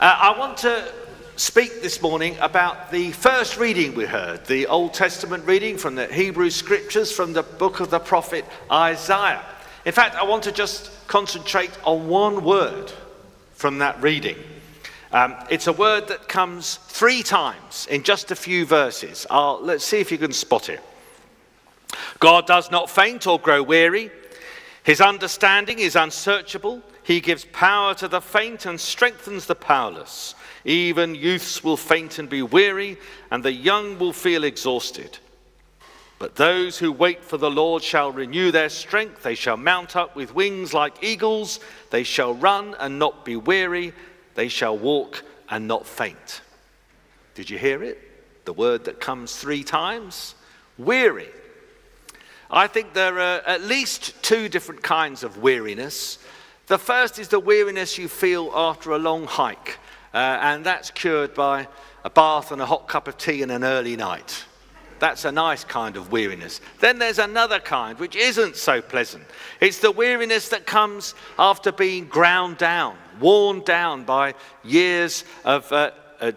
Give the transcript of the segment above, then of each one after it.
I want to speak this morning about the first reading we heard, the Old Testament reading from the Hebrew Scriptures from the book of the prophet Isaiah. In fact, I want to just concentrate on one word from that reading. It's a word that comes 3 times in just a few verses. Let's see if you can spot it. God does not faint or grow weary. His understanding is unsearchable. He gives power to the faint and strengthens the powerless. Even youths will faint and be weary, and the young will feel exhausted. But those who wait for the Lord shall renew their strength. They shall mount up with wings like eagles. They shall run and not be weary. They shall walk and not faint. Did you hear it? The word that comes 3 times. Weary. I think there are at least 2 different kinds of weariness. The first is the weariness you feel after a long hike, and that's cured by a bath and a hot cup of tea and an early night. That's a nice kind of weariness. Then there's another kind which isn't so pleasant. It's the weariness that comes after being ground down, worn down by years of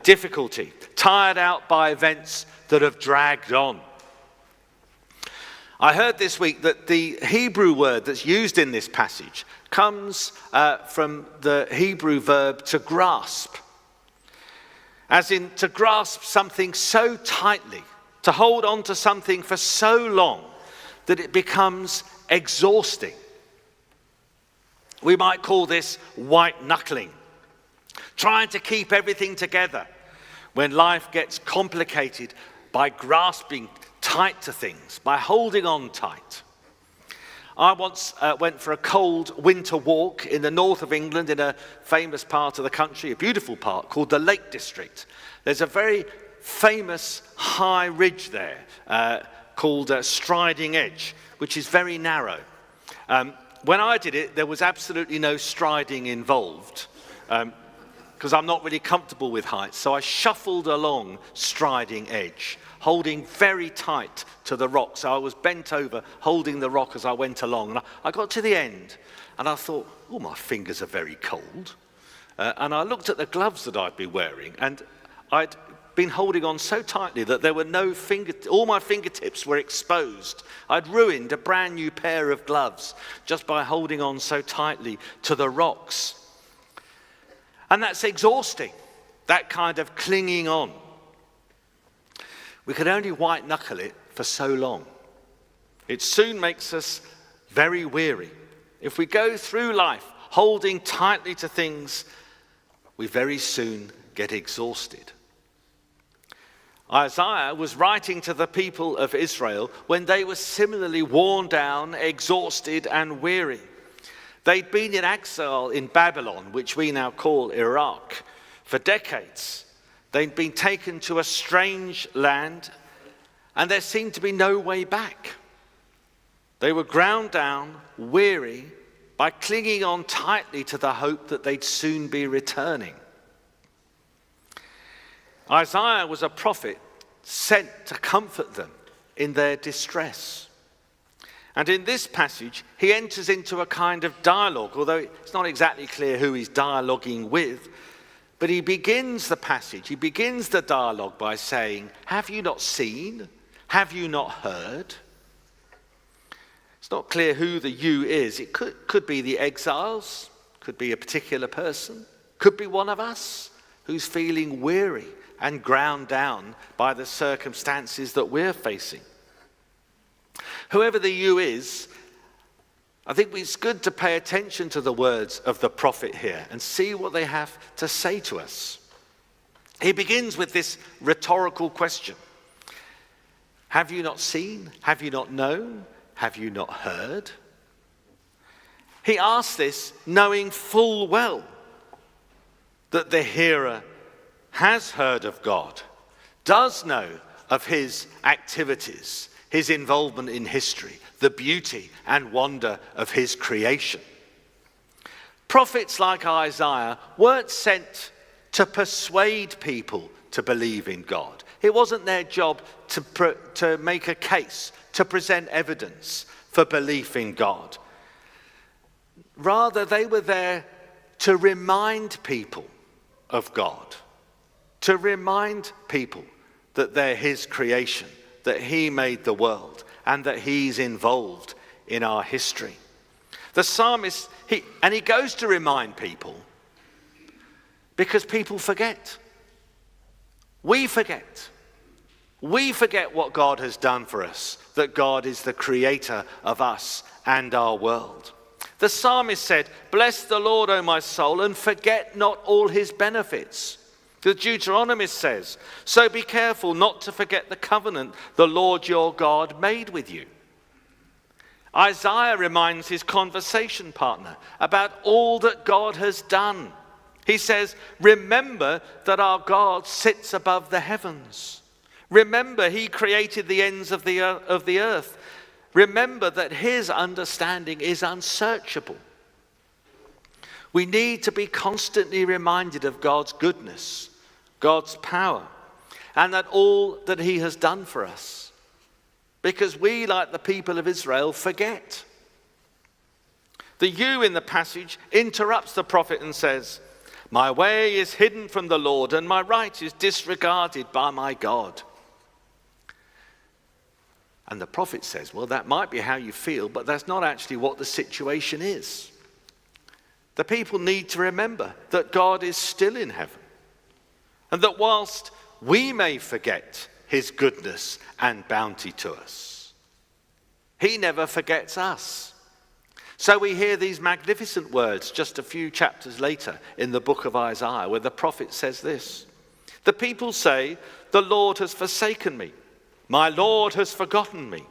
difficulty, tired out by events that have dragged on. I heard this week that the Hebrew word that's used in this passage comes from the Hebrew verb to grasp. As in to grasp something so tightly, to hold on to something for so long that it becomes exhausting. We might call this white knuckling, trying to keep everything together when life gets complicated by grasping tight to things, by holding on tight. I once went for a cold winter walk in the north of England in a famous part of the country, a beautiful part called the Lake District. There's a very famous high ridge there called Striding Edge, which is very narrow. When I did it, there was absolutely no striding involved because I'm not really comfortable with heights. So I shuffled along Striding Edge, holding very tight to the rock. So I was bent over, holding the rock as I went along. And I got to the end, and I thought, oh, my fingers are very cold. And I looked at the gloves that I'd been wearing, and I'd been holding on so tightly that there were all my fingertips were exposed. I'd ruined a brand new pair of gloves just by holding on so tightly to the rocks. And that's exhausting, that kind of clinging on. We can only white knuckle it for so long. It soon makes us very weary. If we go through life holding tightly to things, we very soon get exhausted. Isaiah was writing to the people of Israel when they were similarly worn down, exhausted, and weary. They'd been in exile in Babylon, which we now call Iraq, for decades. They'd been taken to a strange land, and there seemed to be no way back. They were ground down, weary, by clinging on tightly to the hope that they'd soon be returning. Isaiah was a prophet sent to comfort them in their distress. And in this passage, he enters into a kind of dialogue, although it's not exactly clear who he's dialoguing with. But he begins the passage, he begins the dialogue by saying, have you not seen? Have you not heard? It's not clear who the you is. It could be the exiles, could be a particular person, could be one of us who's feeling weary and ground down by the circumstances that we're facing. Whoever the you is, I think it's good to pay attention to the words of the prophet here and see what they have to say to us. He begins with this rhetorical question. Have you not seen? Have you not known? Have you not heard? He asks this knowing full well that the hearer has heard of God, does know of his activities, his involvement in history, the beauty and wonder of his creation. Prophets like Isaiah weren't sent to persuade people to believe in God. It wasn't their job to make a case, to present evidence for belief in God. Rather, they were there to remind people of God, to remind people that they're his creation, that he made the world, and that he's involved in our history. The psalmist, he goes to remind people because people forget. We forget. We forget what God has done for us, that God is the creator of us and our world. The psalmist said, "Bless the Lord, O my soul, and forget not all his benefits." The Deuteronomist says, "So be careful not to forget the covenant the Lord your God made with you." Isaiah reminds his conversation partner about all that God has done. He says, "Remember that our God sits above the heavens. Remember he created the ends of the earth. Remember that his understanding is unsearchable." We need to be constantly reminded of God's goodness, God's power, and that all that he has done for us. Because we, like the people of Israel, forget. The you in the passage interrupts the prophet and says, "My way is hidden from the Lord, and my right is disregarded by my God." And the prophet says, well, that might be how you feel, but that's not actually what the situation is. The people need to remember that God is still in heaven, and that whilst we may forget his goodness and bounty to us, he never forgets us. So we hear these magnificent words just a few chapters later in the book of Isaiah, where the prophet says this: "The people say, 'The Lord has forsaken me. My Lord has forgotten me.'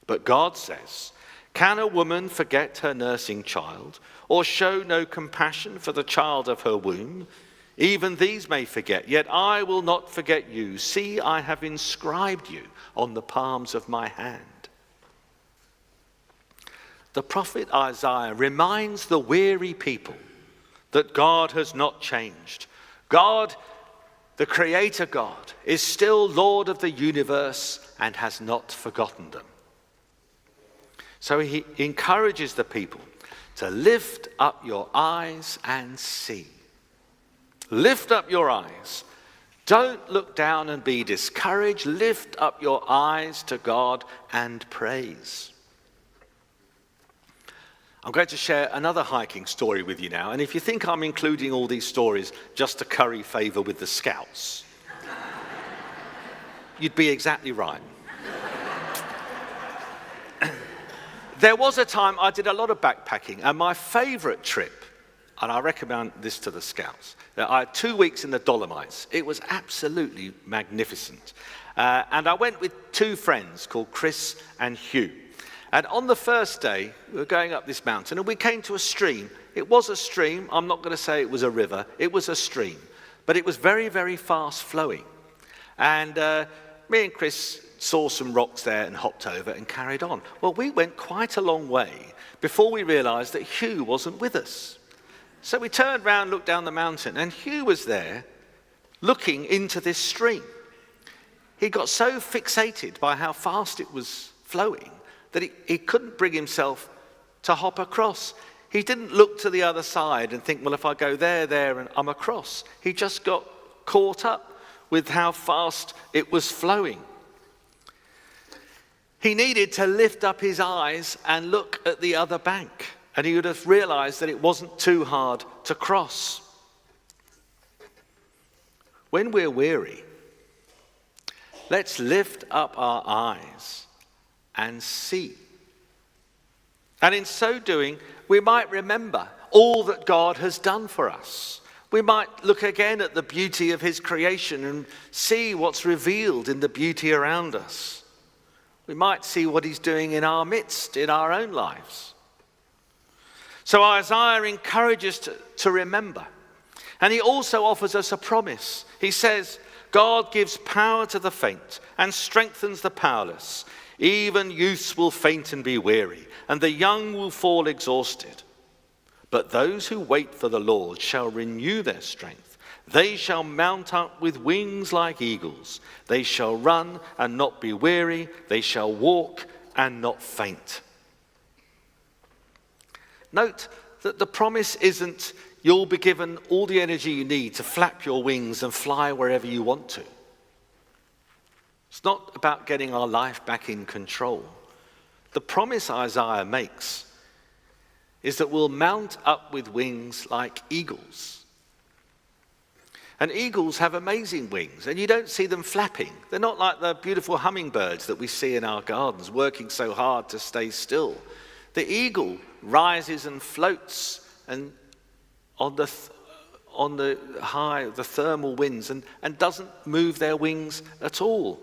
But God says, 'Can a woman forget her nursing child, or show no compassion for the child of her womb? Even these may forget, yet I will not forget you. See, I have inscribed you on the palms of my hand.'" The prophet Isaiah reminds the weary people that God has not changed. God, the Creator God, is still Lord of the universe and has not forgotten them. So he encourages the people to lift up your eyes and see. Lift up your eyes. Don't look down and be discouraged. Lift up your eyes to God and praise. I'm going to share another hiking story with you now. And if you think I'm including all these stories just to curry favour with the Scouts, you'd be exactly right. There was a time I did a lot of backpacking, and my favourite trip, and I recommend this to the Scouts, I had 2 weeks in the Dolomites. It was absolutely magnificent. And I went with two friends called Chris and Hugh. And on the first day, we were going up this mountain, and we came to a stream. It was a stream. I'm not going to say it was a river. It was a stream. But it was very, very fast flowing. And me and Chris saw some rocks there and hopped over and carried on. Well, we went quite a long way before we realized that Hugh wasn't with us. So we turned round, looked down the mountain, and Hugh was there looking into this stream. He got so fixated by how fast it was flowing that he couldn't bring himself to hop across. He didn't look to the other side and think, well, if I go there, and I'm across. He just got caught up with how fast it was flowing. He needed to lift up his eyes and look at the other bank, and he would have realized that it wasn't too hard to cross. When we're weary, let's lift up our eyes and see. And in so doing, we might remember all that God has done for us. We might look again at the beauty of his creation and see what's revealed in the beauty around us. We might see what he's doing in our midst, in our own lives. So Isaiah encourages us to remember. And he also offers us a promise. He says, God gives power to the faint and strengthens the powerless. Even youths will faint and be weary, and the young will fall exhausted. But those who wait for the Lord shall renew their strength. They shall mount up with wings like eagles. They shall run and not be weary. They shall walk and not faint. Note that the promise isn't you'll be given all the energy you need to flap your wings and fly wherever you want to. It's not about getting our life back in control. The promise Isaiah makes is that we'll mount up with wings like eagles. And eagles have amazing wings, and you don't see them flapping. They're not like the beautiful hummingbirds that we see in our gardens, working so hard to stay still. The eagle rises and floats and on the thermal winds and doesn't move their wings at all.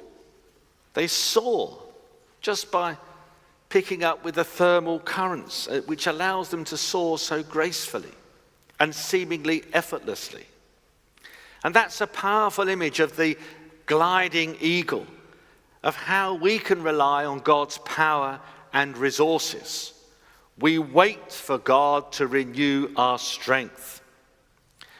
They soar just by picking up with the thermal currents, which allows them to soar so gracefully and seemingly effortlessly. And that's a powerful image of the gliding eagle, of how we can rely on God's power and resources. We wait for God to renew our strength.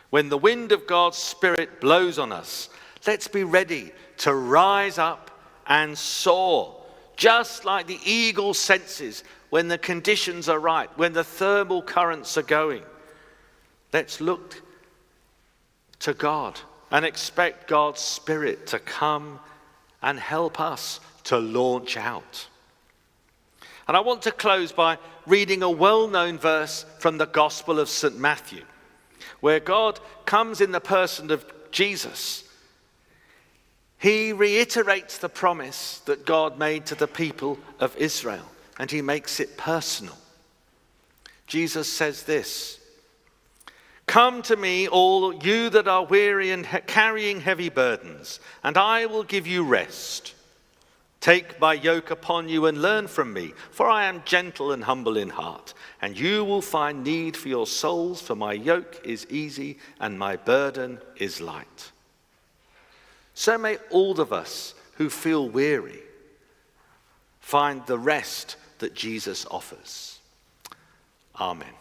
When the wind of God's Spirit blows on us, let's be ready to rise up and soar, just like the eagle senses when the conditions are right, when the thermal currents are going. Let's look to God and expect God's Spirit to come and help us to launch out. And I want to close by reading a well-known verse from the Gospel of St. Matthew, where God comes in the person of Jesus. He reiterates the promise that God made to the people of Israel, and he makes it personal. Jesus says this, "Come to me, all you that are weary and carrying heavy burdens, and I will give you rest. Take my yoke upon you and learn from me, for I am gentle and humble in heart, and you will find need for your souls, for my yoke is easy and my burden is light." So may all of us who feel weary find the rest that Jesus offers. Amen.